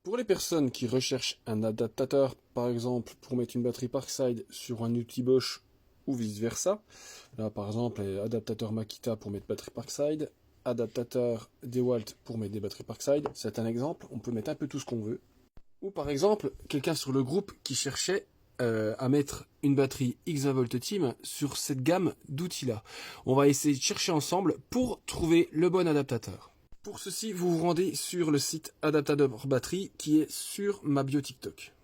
Pour les personnes qui recherchent un adaptateur, par exemple, pour mettre une batterie Parkside sur un outil Bosch ou vice-versa, là par exemple, adaptateur Makita pour mettre batterie Parkside, adaptateur DeWalt pour mettre des batteries Parkside, c'est un exemple, on peut mettre un peu tout ce qu'on veut. Ou par exemple, quelqu'un sur le groupe qui cherchait à mettre une batterie X20V Team sur cette gamme d'outils-là. On va essayer de chercher ensemble pour trouver le bon adaptateur. Pour ceci, vous vous rendez sur le site Adaptateur Batterie qui est sur ma bio TikTok.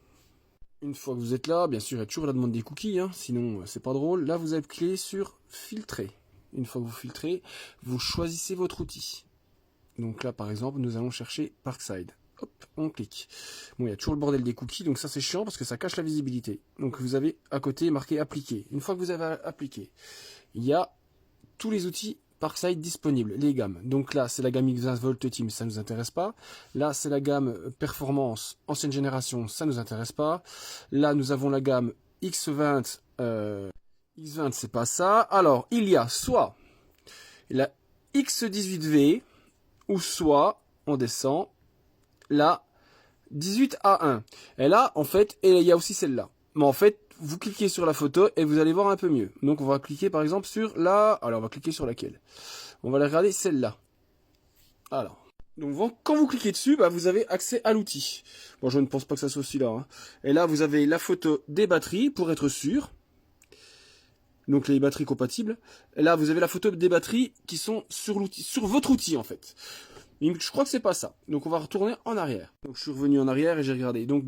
Une fois que vous êtes là, bien sûr, il y a toujours la demande des cookies, hein, sinon c'est pas drôle. Là, vous avez cliqué sur filtrer. Une fois que vous filtrez, vous choisissez votre outil. Donc là, par exemple, nous allons chercher Parkside. Hop, on clique. Bon, il y a toujours le bordel des cookies, donc ça c'est chiant parce que ça cache la visibilité. Donc vous avez à côté marqué appliquer. Une fois que vous avez appliqué, il y a tous les outils Parkside disponibles, les gammes. Donc là, c'est la gamme X20V Team, ça ne nous intéresse pas. Là, c'est la gamme Performance ancienne génération, ça ne nous intéresse pas. Là, nous avons la gamme X20. X20, c'est pas ça. Alors, il y a soit la X18V, ou soit, on descend, la 18A1. Et là, en fait, et il y a aussi celle-là. Mais en fait, vous cliquez sur la photo et vous allez voir un peu mieux. Donc on va cliquer par exemple sur la... Alors on va cliquer sur laquelle? On va regarder celle-là. Alors. Donc quand vous cliquez dessus, bah, vous avez accès à l'outil. Bon, je ne pense pas que ça soit celui-là. Hein. Et là, vous avez la photo des batteries pour être sûr. Donc les batteries compatibles. Et là, vous avez la photo des batteries qui sont sur l'outil, sur votre outil en fait. Je crois que c'est pas ça. Donc on va retourner en arrière. Donc je suis revenu en arrière et j'ai regardé. Donc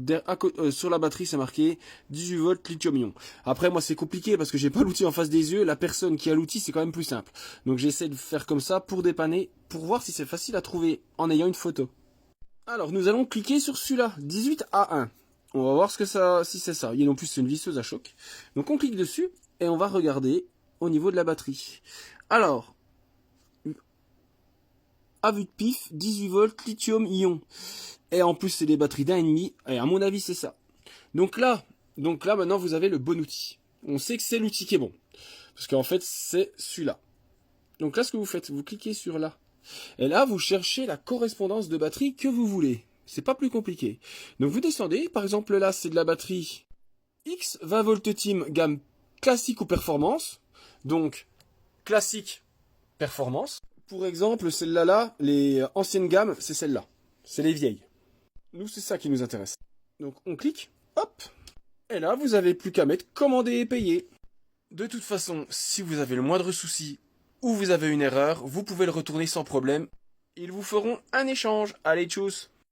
sur la batterie c'est marqué 18V lithium-ion. Après moi c'est compliqué parce que j'ai pas l'outil en face des yeux. La personne qui a l'outil c'est quand même plus simple. Donc j'essaie de faire comme ça pour dépanner, pour voir si c'est facile à trouver en ayant une photo. Alors nous allons cliquer sur celui-là, 18A1. On va voir ce que ça, si c'est ça. Et en plus c'est une visseuse à choc. Donc on clique dessus et on va regarder au niveau de la batterie. Alors à vue de pif, 18V lithium-ion. Et en plus, c'est des batteries d'1,5. Et à mon avis, c'est ça. Donc là, maintenant, vous avez le bon outil. On sait que c'est l'outil qui est bon. Parce qu'en fait, c'est celui-là. Donc là, ce que vous faites, vous cliquez sur là. Et là, vous cherchez la correspondance de batterie que vous voulez. C'est pas plus compliqué. Donc vous descendez. Par exemple, là, c'est de la batterie X 20V Team gamme classique ou performance. Donc, classique, performance. Pour exemple, celle-là, les anciennes gammes, c'est celle-là. C'est les vieilles. Nous, c'est ça qui nous intéresse. Donc, on clique, hop, et là, vous avez plus qu'à mettre commander et payer. De toute façon, si vous avez le moindre souci ou vous avez une erreur, vous pouvez le retourner sans problème. Ils vous feront un échange. Allez, tchuss!